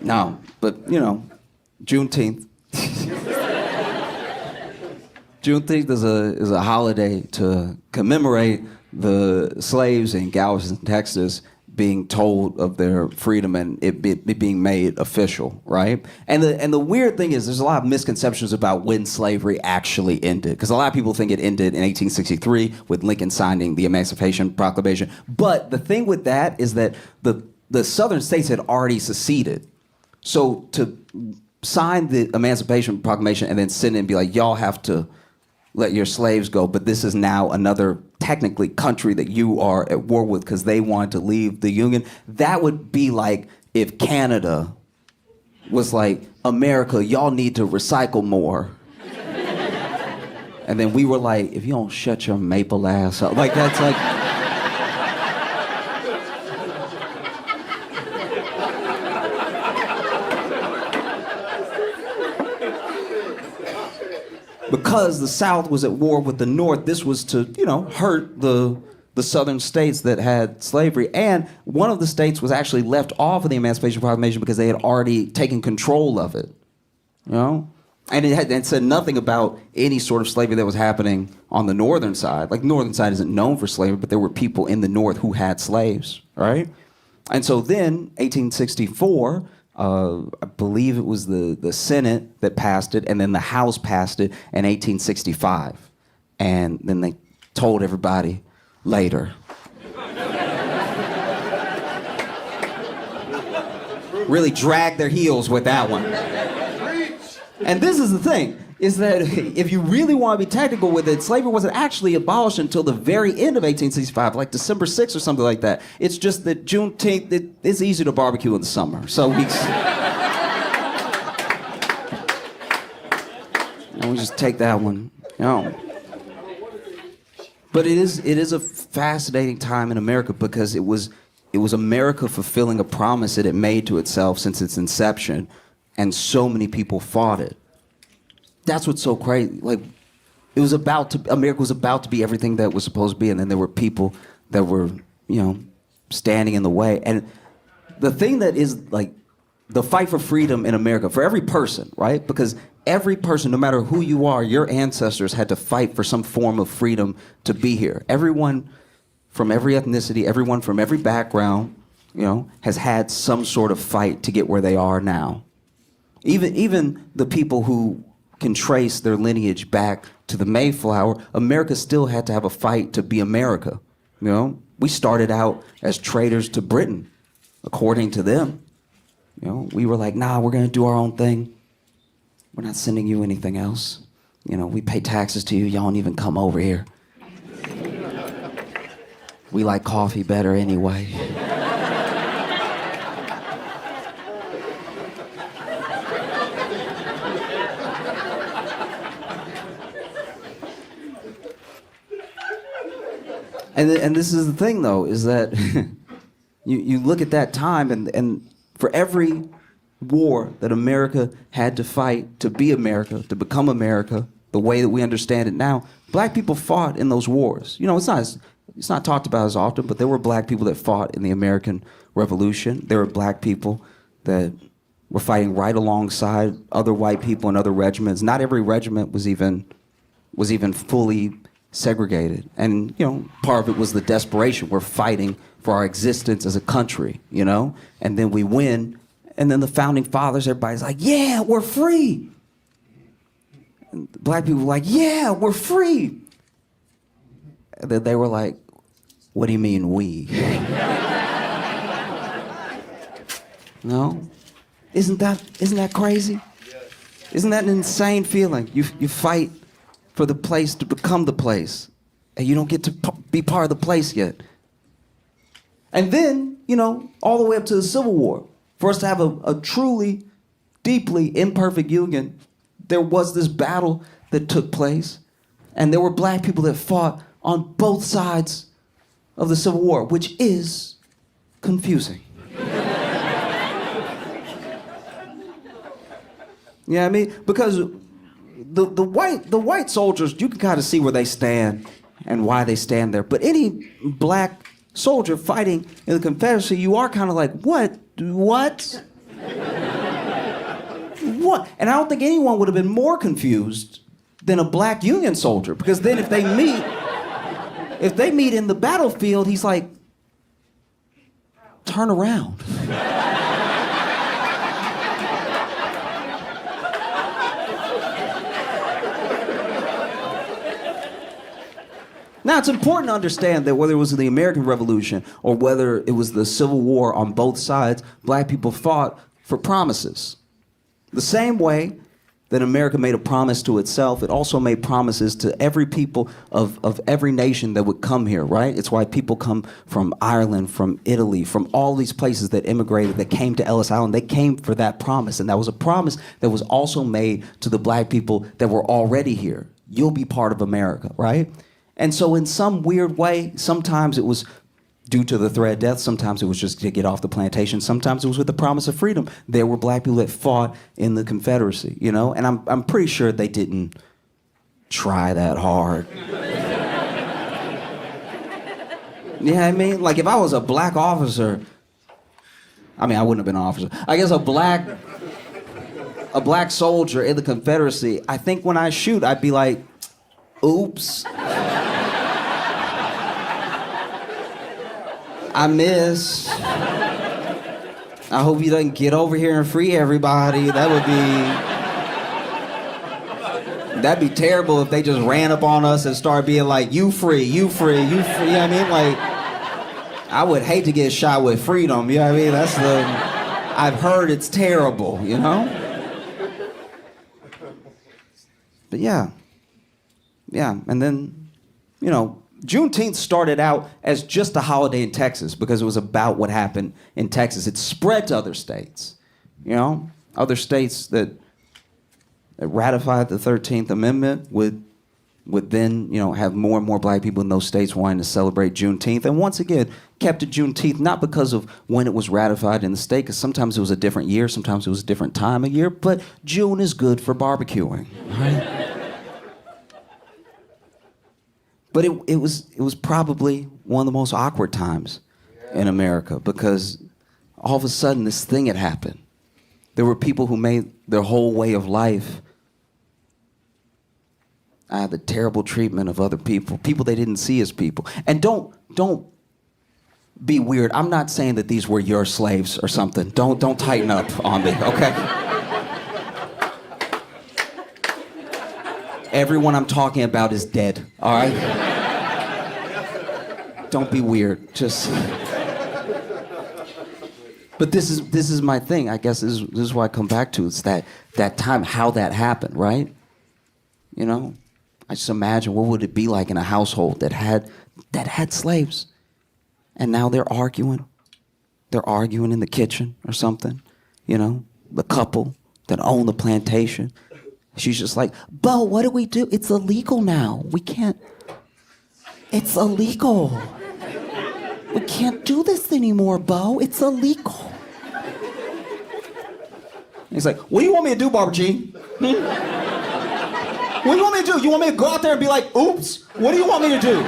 No, but, you know, Juneteenth. Juneteenth is a holiday to commemorate the slaves in Galveston, Texas, being told of their freedom and it being made official, right? And the weird thing is there's a lot of misconceptions about when slavery actually ended. Because a lot of people think it ended in 1863 with Lincoln signing the Emancipation Proclamation. But the thing with that is that the southern states had already seceded. So to sign the Emancipation Proclamation and then send it and be like, y'all have to let your slaves go, but this is now another technically country that you are at war with because they wanted to leave the Union. That would be like if Canada was like, America, y'all need to recycle more. And then we were like, if you don't shut your maple ass up. Like, that's like... Because the South was at war with the North, this was to, you know, hurt the southern states that had slavery. And one of the states was actually left off of the Emancipation Proclamation because they had already taken control of it, you know? And it said nothing about any sort of slavery that was happening on the northern side. Like, the northern side isn't known for slavery, but there were people in the North who had slaves, right? And so then, 1864... I believe it was the Senate that passed it, and then the House passed it in 1865. And then they told everybody later. Really dragged their heels with that one. And this is the thing, is that if you really want to be technical with it, slavery wasn't actually abolished until the very end of 1865, like December 6th or something like that. It's just that Juneteenth, it's easy to barbecue in the summer. So we just take that one, you know. But it is a fascinating time in America because it was America fulfilling a promise that it made to itself since its inception, and so many people fought it. That's what's so crazy. Like, America was about to be everything that it was supposed to be, and then there were people that were, you know, standing in the way. And the thing that is, like, the fight for freedom in America, for every person, right? Because every person, no matter who you are, your ancestors had to fight for some form of freedom to be here. Everyone from every ethnicity, everyone from every background, you know, has had some sort of fight to get where they are now. Even the people who can trace their lineage back to the Mayflower, America still had to have a fight to be America. You know, we started out as traders to Britain, according to them. You know, we were like, nah, we're gonna do our own thing. We're not sending you anything else. You know, we pay taxes to you. Y'all don't even come over here. We like coffee better anyway. And this is the thing, though, is that you look at that time, and for every war that America had to fight to be America, to become America, the way that we understand it now, black people fought in those wars. You know, it's not talked about as often, but there were black people that fought in the American Revolution. There were black people that were fighting right alongside other white people in other regiments. Not every regiment was even fully segregated. And, you know, part of it was the desperation. We're fighting for our existence as a country, you know? And then we win, and then the founding fathers, everybody's like, yeah, we're free. And black people were like, yeah, we're free. And then they were like, what do you mean we? No? Isn't that crazy? Isn't that an insane feeling? You fight for the place to become the place, and you don't get to be part of the place yet. And then, you know, all the way up to the Civil War, for us to have a truly, deeply imperfect union, there was this battle that took place, and there were black people that fought on both sides of the Civil War, which is confusing. You know what I mean? Because the white soldiers, you can kind of see where they stand and why they stand there. But any black soldier fighting in the Confederacy, you are kind of like, what? What? What? And I don't think anyone would have been more confused than a black Union soldier, because then if they meet in the battlefield, he's like, turn around. Now, it's important to understand that whether it was the American Revolution or whether it was the Civil War, on both sides, black people fought for promises. The same way that America made a promise to itself, it also made promises to every people of every nation that would come here, right? It's why people come from Ireland, from Italy, from all these places that immigrated, that came to Ellis Island. They came for that promise, and that was a promise that was also made to the black people that were already here. You'll be part of America, right? And so in some weird way, sometimes it was due to the threat of death, sometimes it was just to get off the plantation, sometimes it was with the promise of freedom. There were black people that fought in the Confederacy, you know? And I'm pretty sure they didn't try that hard. You know what I mean? Like, if I was a black officer, I mean, I wouldn't have been an officer. I guess a black soldier in the Confederacy, I think when I shoot, I'd be like, oops. I missed. I hope he doesn't get over here and free everybody. That'd be terrible if they just ran up on us and started being like, you free, you free, you free. You know what I mean? Like, I would hate to get shot with freedom. You know what I mean? I've heard it's terrible, you know? But yeah, and then, you know, Juneteenth started out as just a holiday in Texas because it was about what happened in Texas. It spread to other states, you know? Other states that ratified the 13th Amendment would then, you know, have more and more black people in those states wanting to celebrate Juneteenth. And once again, kept it Juneteenth, not because of when it was ratified in the state, because sometimes it was a different year, sometimes it was a different time of year, but June is good for barbecuing, right? But it was probably one of the most awkward times in America, because all of a sudden this thing had happened. There were people who made their whole way of life out of the terrible treatment of other people they didn't see as people. And don't be weird. I'm not saying that these were your slaves or something. Don't tighten up on me, okay? Everyone I'm talking about is dead, all right? Don't be weird, but But this is my thing. I guess this is what I come back to. It's that time, how that happened, right? You know, I just imagine what would it be like in a household that had slaves, and now they're arguing. They're arguing in the kitchen or something. You know, the couple that own the plantation. She's just like, Bo, what do we do? It's illegal now. We can't. It's illegal. We can't do this anymore, Bo. It's illegal. He's like, what do you want me to do, Barbara Jean? What do you want me to do? You want me to go out there and be like, oops? What do you want me to do?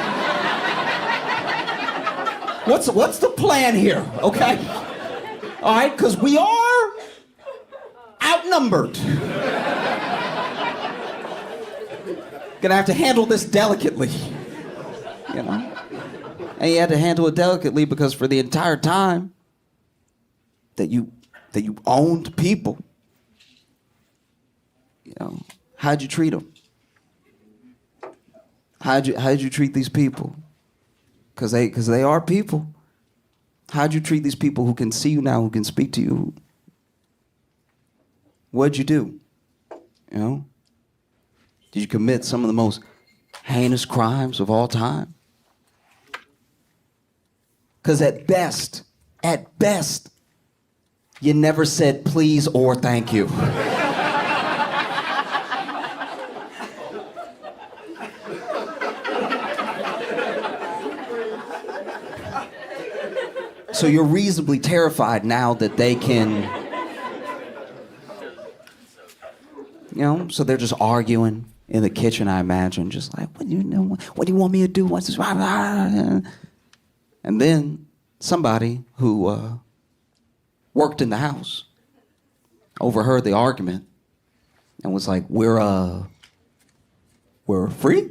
What's the plan here, okay? All right, because we are outnumbered. Gonna have to handle this delicately, you know? And you had to handle it delicately because for the entire time that you owned people, you know, how'd you treat them? How'd you treat these people? Because they are people. How'd you treat these people who can see you now, who can speak to you? What'd you do? You know? Did you commit some of the most heinous crimes of all time? Because at best, you never said please or thank you. So you're reasonably terrified now that they can, you know, so they're just arguing in the kitchen, I imagine, just like, what do you want me to do? What's this? And then somebody who worked in the house overheard the argument and was like, we're free?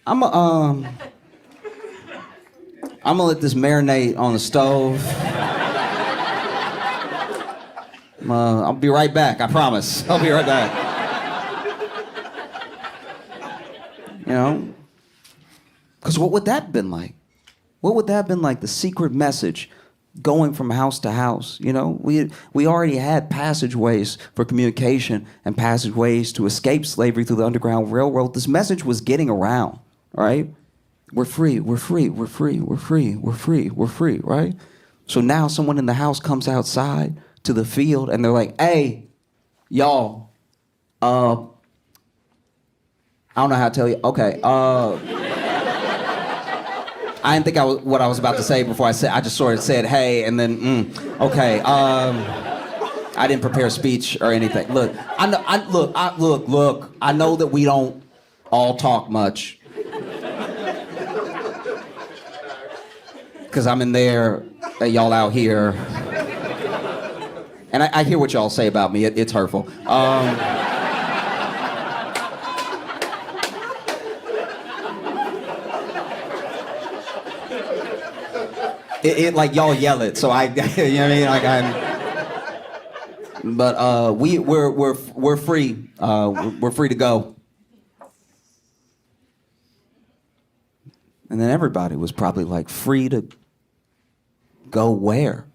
I'm gonna let this marinate on the stove. I'll be right back, I promise. I'll be right back. You know? Because what would that have been like? What would that have been like, the secret message going from house to house? You know, we already had passageways for communication and passageways to escape slavery through the Underground Railroad. This message was getting around, right? We're free, we're free, we're free, we're free, we're free, we're free, right? So now someone in the house comes outside to the field and they're like, hey, y'all, I don't know how to tell you. Okay, I didn't think what I was about to say before I just sort of said, hey, and then, okay, I didn't prepare a speech or anything. Look, I know that we don't all talk much. Because I'm in there, y'all out here. And I hear what y'all say about me. It's hurtful. It like y'all yell it, so I, you know what I mean? Like but we're free. We're free to go. And then everybody was probably like, free to go where?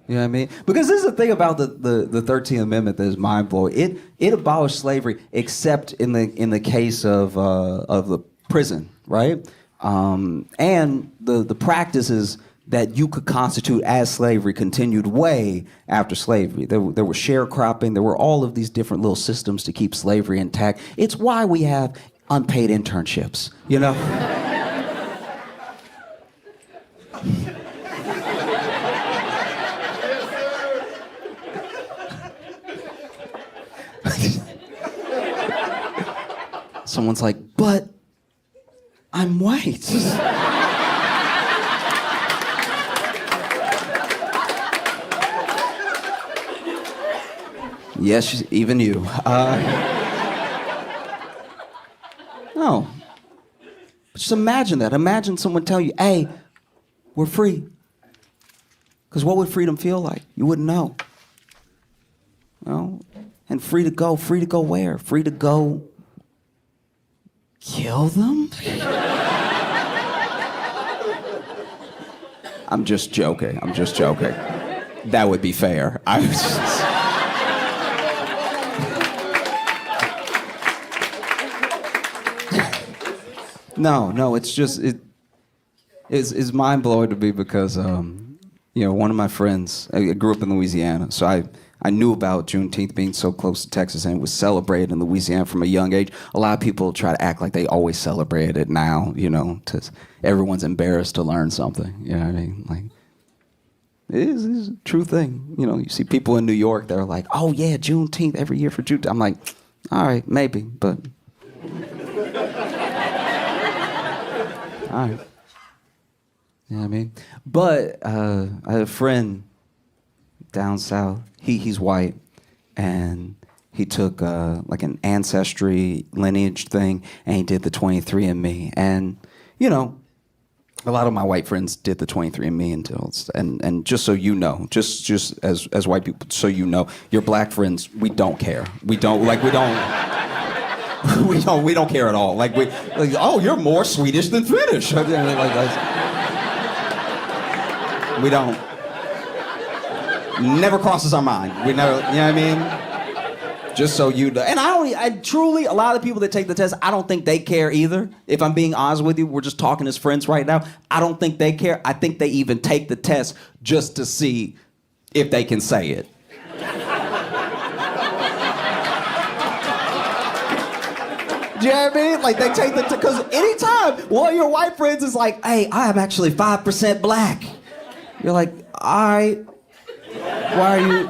You know what I mean? Because this is the thing about the 13th Amendment that is mind-blowing. It abolished slavery except in the case of the prison, right? And the practices that you could constitute as slavery continued way after slavery. There were sharecropping. There were all of these different little systems to keep slavery intact. It's why we have unpaid internships, you know? Someone's like, but I'm white. Yes, even you. No. Just imagine that. Imagine someone tell you, hey, we're free. Because what would freedom feel like? You wouldn't know. You know? And free to go where? Free to go kill them? I'm just joking. That would be fair. I was just... No, it's just, it's mind-blowing to me because, one of my friends, I grew up in Louisiana, so I knew about Juneteenth being so close to Texas, and it was celebrated in Louisiana from a young age. A lot of people try to act like they always celebrate it now, everyone's embarrassed to learn something, you know what I mean? Like, it's a true thing. You see people in New York that are like, oh yeah, Juneteenth every year for Juneteenth. I'm like, all right, maybe, but... all right. You know what I mean? But I had a friend down south. He's white, and he took like an ancestry lineage thing, and he did the 23andMe. And a lot of my white friends did the 23andMe and just so you know, just as white people, so you know, your black friends, we don't care. We don't we don't care at all. Oh, you're more Swedish than Finnish. We don't. Never crosses our mind. We never, you know what I mean? Just so you know. And I truly, a lot of people that take the test, I don't think they care either. If I'm being honest with you, we're just talking as friends right now. I don't think they care. I think they even take the test just to see if they can say it. Do you know what I mean? Like, they take the... Because anytime one of your white friends is like, hey, I'm actually 5% black. You're like, all right. Why are you...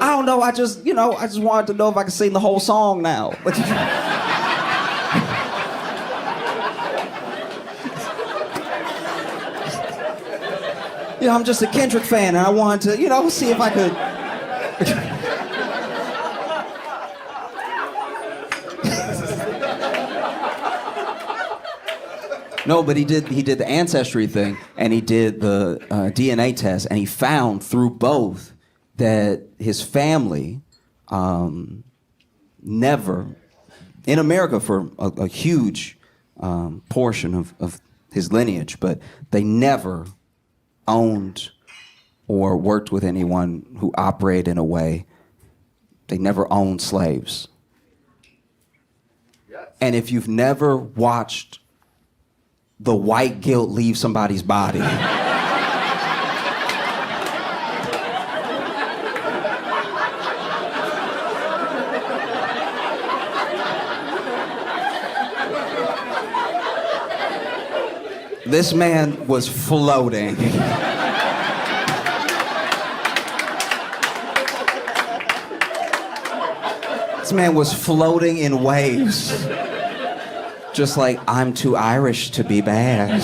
I don't know, I just wanted to know if I could sing the whole song now. I'm just a Kendrick fan, and I wanted to, see if I could... No, but he did the ancestry thing, and he did the DNA test, and he found through both that his family never, in America for a huge portion of his lineage, but they never owned or worked with anyone who operated in a way. They never owned slaves. Yes. And if you've never watched the white guilt leave somebody's body. This man was floating. This man was floating in waves. Just like, I'm too Irish to be bad.